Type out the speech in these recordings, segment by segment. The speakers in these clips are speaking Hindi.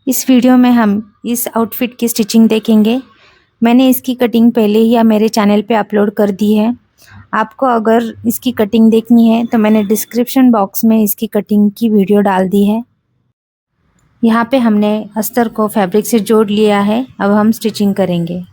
इस वीडियो में हम इस आउटफिट की स्टिचिंग देखेंगे। मैंने इसकी कटिंग पहले ही मेरे चैनल पे अपलोड कर दी है। आपको अगर इसकी कटिंग देखनी है तो मैंने डिस्क्रिप्शन बॉक्स में इसकी कटिंग की वीडियो डाल दी है। यहाँ पे हमने अस्तर को फैब्रिक से जोड़ लिया है। अब हम स्टिचिंग करेंगे।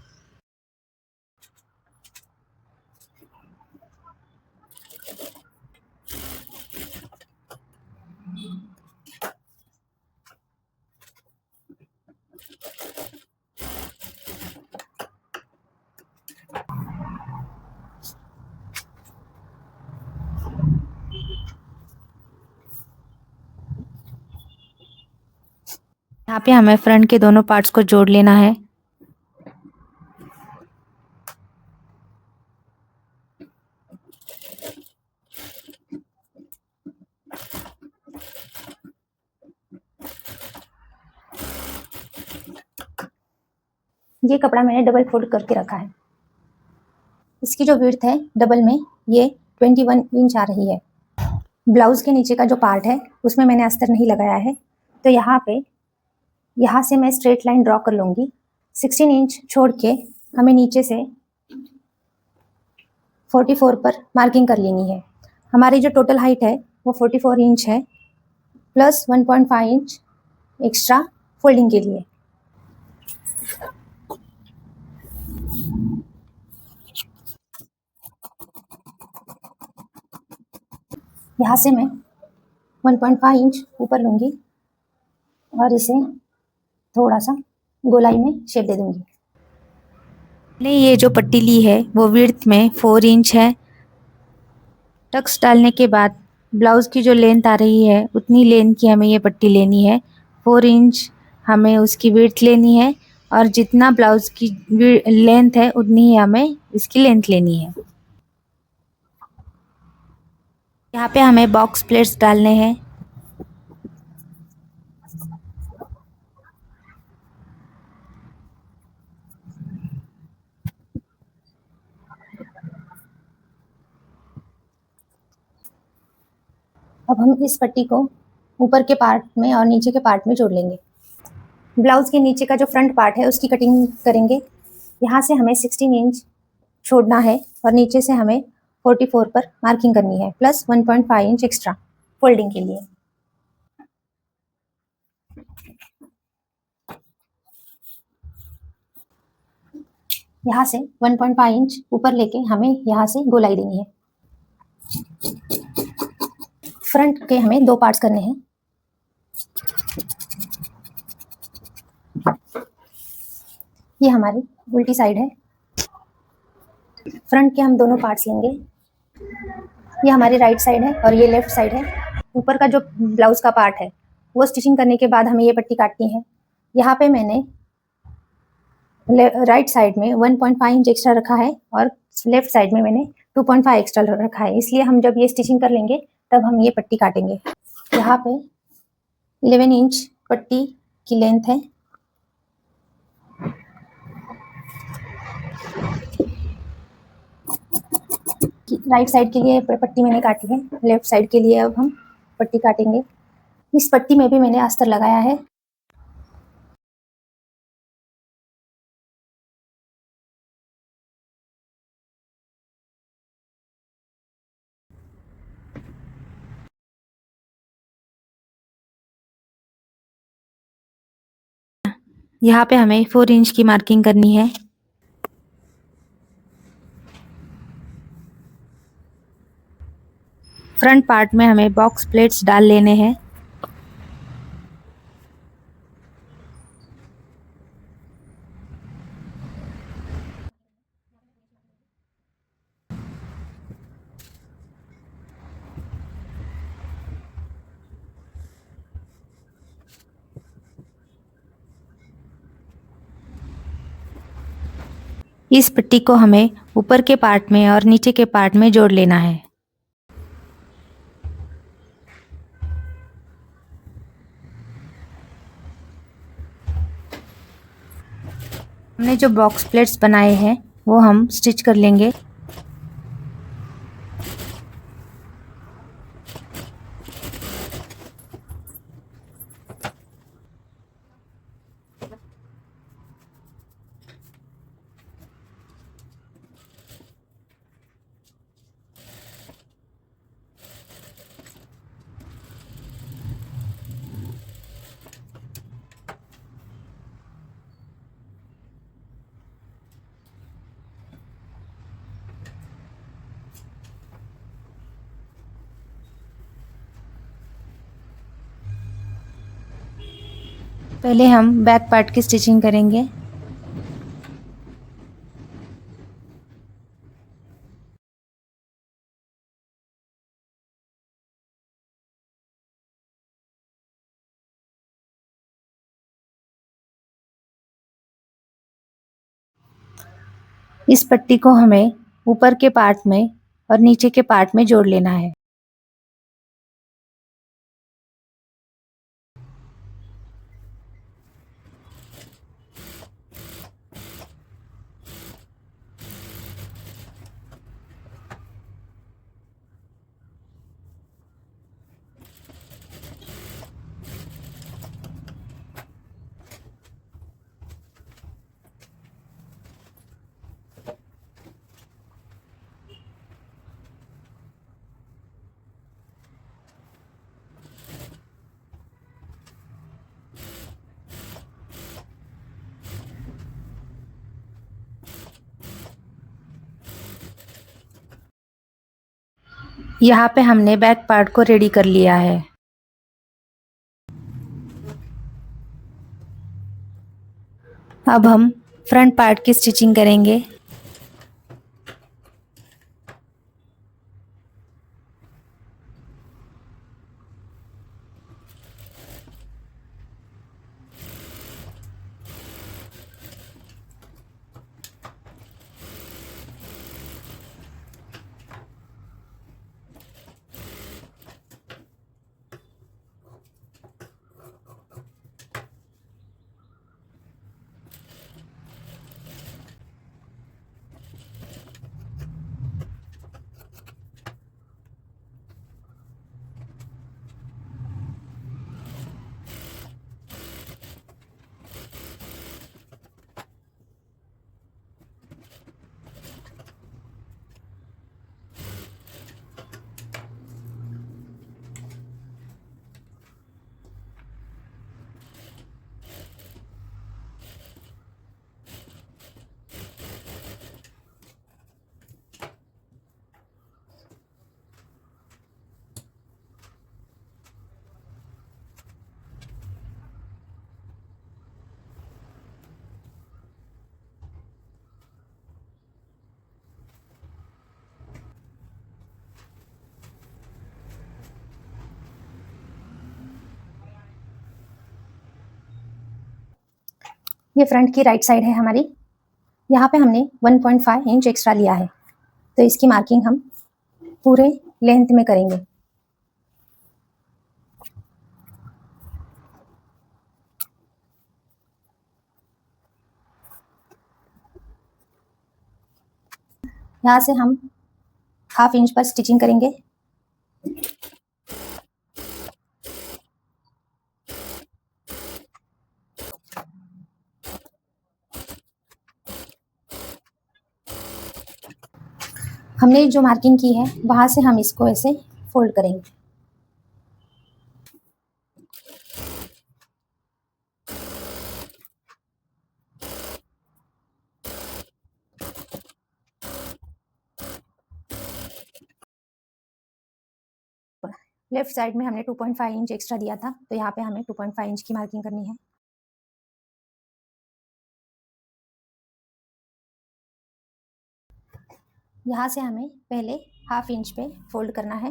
यहाँ पे हमें फ्रंट के दोनों पार्ट्स को जोड़ लेना है। ये कपड़ा मैंने डबल फोल्ड करके रखा है। इसकी जो विड्थ है डबल में ये 21 इंच आ रही है। ब्लाउज के नीचे का जो पार्ट है उसमें मैंने अस्तर नहीं लगाया है, तो यहाँ से मैं स्ट्रेट लाइन ड्रॉ कर लूँगी। 16 इंच छोड़ के हमें नीचे से 44 पर मार्किंग कर लेनी है। हमारी जो टोटल हाइट है वो 44 इंच है, प्लस 1.5 इंच एक्स्ट्रा फोल्डिंग के लिए। यहाँ से मैं 1.5 इंच ऊपर लूँगी और इसे थोड़ा सा गोलाई में शेप दे दूँगी। मैंने ये जो पट्टी ली है वो विड्थ में 4 इंच है। टक्स डालने के बाद ब्लाउज़ की जो लेंथ आ रही है उतनी लेंथ की हमें ये पट्टी लेनी है। 4 इंच हमें उसकी विड्थ लेनी है और जितना ब्लाउज़ की लेंथ है उतनी ही हमें इसकी लेंथ लेनी है। यहाँ पे हमें बॉक्स प्लेट्स डालने हैं। अब हम इस पट्टी को ऊपर के पार्ट में और नीचे के पार्ट में जोड़ लेंगे। ब्लाउज़ के नीचे का जो फ्रंट पार्ट है उसकी कटिंग करेंगे। यहाँ से हमें 16 इंच छोड़ना है और नीचे से हमें 44 पर मार्किंग करनी है, प्लस 1.5 इंच एक्स्ट्रा फोल्डिंग के लिए। यहाँ से 1.5 इंच ऊपर लेके हमें यहाँ से गोलाई देनी है। फ्रंट के हमें 2 पार्ट्स करने हैं। ये हमारी उल्टी साइड है। फ्रंट के हम दोनों पार्ट्स लेंगे। ये हमारी राइट साइड है और ये लेफ्ट साइड है। ऊपर का जो ब्लाउज का पार्ट है वो स्टिचिंग करने के बाद हमें ये पट्टी काटनी है। यहाँ पे मैंने राइट साइड में 1.5 इंच एक्स्ट्रा रखा है और लेफ्ट साइड में मैंने 2.5 एक्स्ट्रा रखा है, इसलिए हम जब ये स्टिचिंग कर लेंगे तब हम ये पट्टी काटेंगे। यहाँ पे 11 इंच पट्टी की लेंथ है। राइट साइड के लिए पट्टी मैंने काटी है, लेफ्ट साइड के लिए अब हम पट्टी काटेंगे। इस पट्टी में भी मैंने अस्तर लगाया है। यहाँ पे हमें 4 इंच की मार्किंग करनी है। फ्रंट पार्ट में हमें बॉक्स प्लेट्स डाल लेने हैं। इस पट्टी को हमें ऊपर के पार्ट में और नीचे के पार्ट में जोड़ लेना है। हमने जो बॉक्स प्लेट्स बनाए हैं वो हम स्टिच कर लेंगे। पहले हम बैक पार्ट की स्टिचिंग करेंगे। इस पट्टी को हमें ऊपर के पार्ट में और नीचे के पार्ट में जोड़ लेना है। यहाँ पे हमने बैक पार्ट को रेडी कर लिया है। अब हम फ्रंट पार्ट की स्टिचिंग करेंगे। ये फ्रंट की राइट साइड है हमारी। यहाँ पे हमने 1.5 इंच एक्स्ट्रा लिया है, तो इसकी मार्किंग हम पूरे लेंथ में करेंगे। यहाँ से हम 1/2 इंच पर स्टिचिंग करेंगे। हमने जो मार्किंग की है वहां से हम इसको ऐसे फोल्ड करेंगे। लेफ्ट साइड में हमने 2.5 इंच एक्स्ट्रा दिया था, तो यहाँ पे हमें 2.5 इंच की मार्किंग करनी है। यहाँ से हमें पहले 1/2 इंच पे फोल्ड करना है।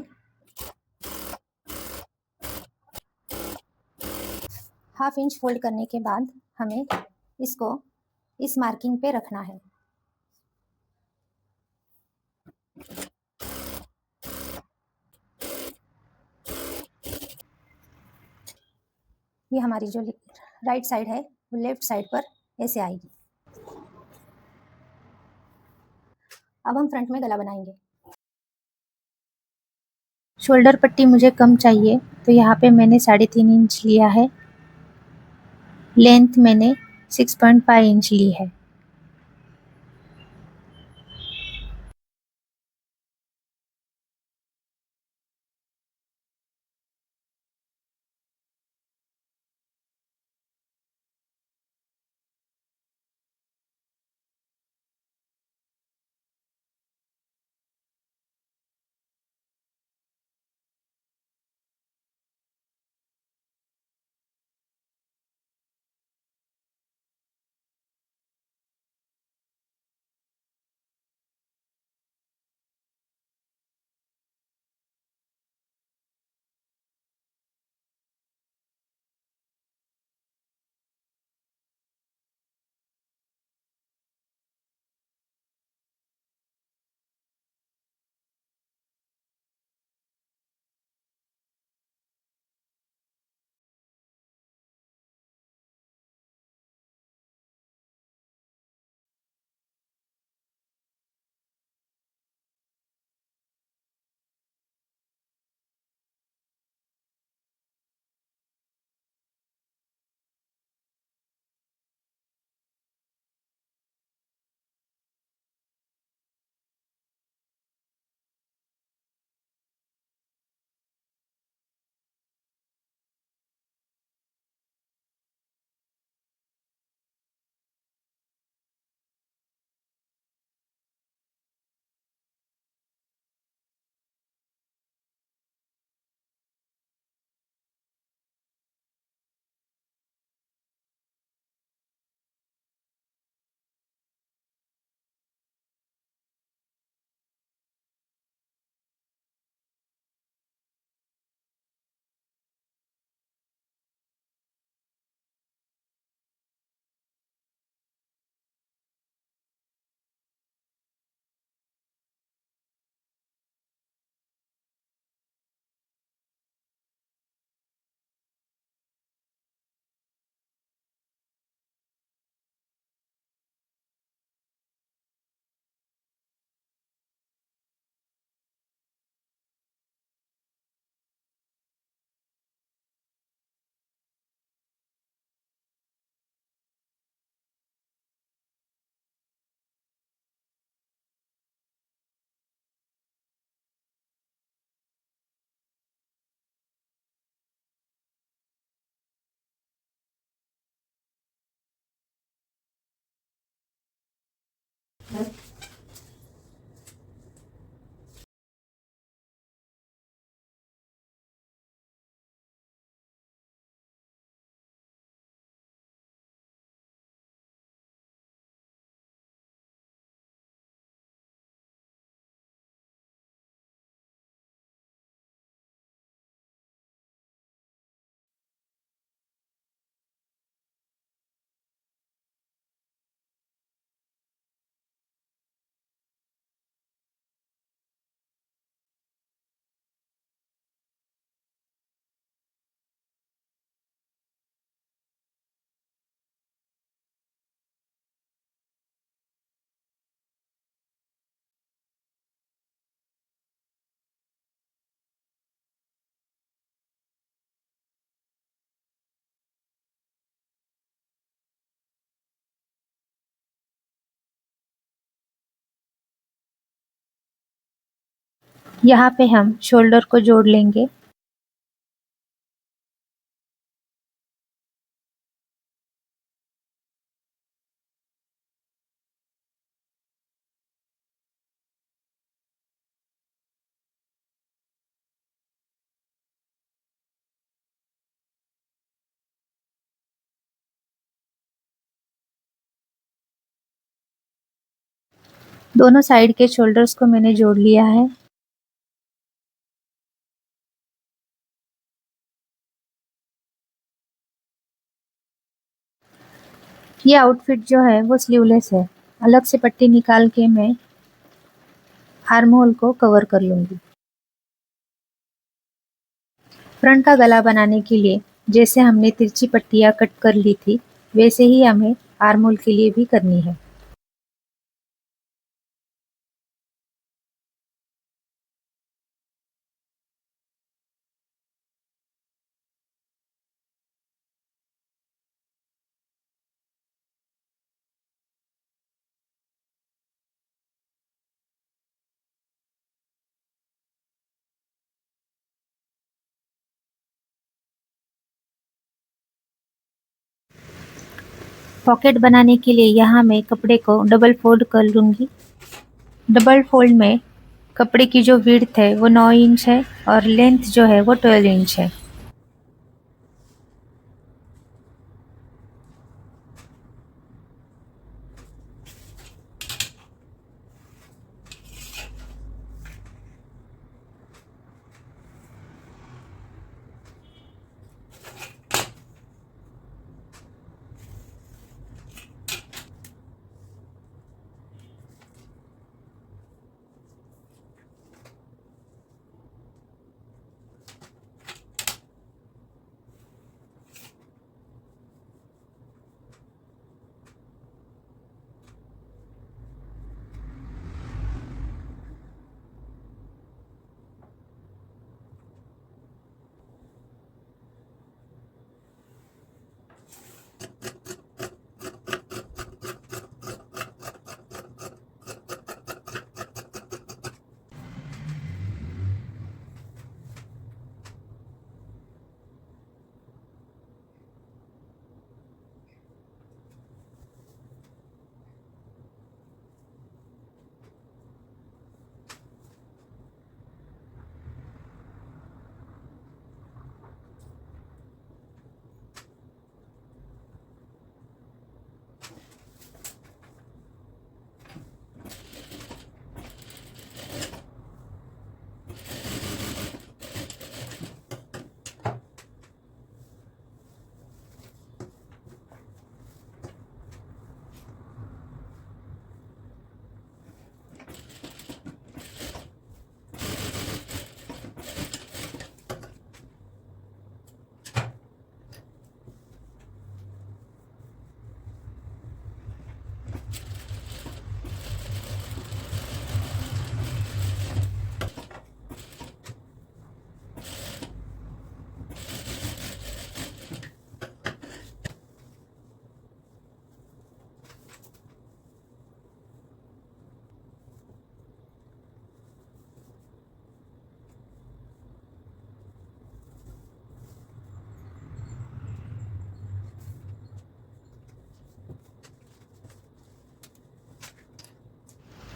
1/2 इंच फोल्ड करने के बाद हमें इसको इस मार्किंग पे रखना है। ये हमारी जो राइट साइड है वो लेफ्ट साइड पर ऐसे आएगी। अब हम फ्रंट में गला बनाएंगे। शोल्डर पट्टी मुझे कम चाहिए, तो यहाँ पे मैंने 3.5 इंच लिया है। लेंथ मैंने 6.5 इंच ली है। यहाँ पे हम शोल्डर को जोड़ लेंगे। दोनों साइड के शोल्डर्स को मैंने जोड़ लिया है। ये आउटफिट जो है वो स्लीवलेस है। अलग से पट्टी निकाल के मैं आर्म होल को कवर कर लूंगी। फ्रंट का गला बनाने के लिए जैसे हमने तिरछी पट्टियां कट कर ली थी, वैसे ही हमें आर्म होल के लिए भी करनी है। पॉकेट बनाने के लिए यहाँ मैं कपड़े को डबल फोल्ड कर लूंगी। डबल फोल्ड में कपड़े की जो विड्थ है वो 9 इंच है और लेंथ जो है वो 12 इंच है।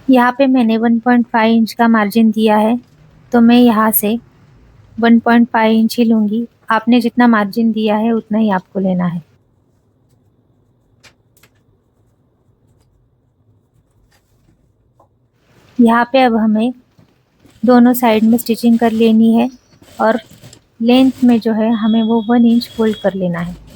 यहाँ पे मैंने 1.5 इंच का मार्जिन दिया है, तो मैं यहाँ से 1.5 इंच ही लूँगी। आपने जितना मार्जिन दिया है उतना ही आपको लेना है। यहाँ पे अब हमें दोनों साइड में स्टिचिंग कर लेनी है और लेंथ में जो है हमें वो 1 इंच फोल्ड कर लेना है।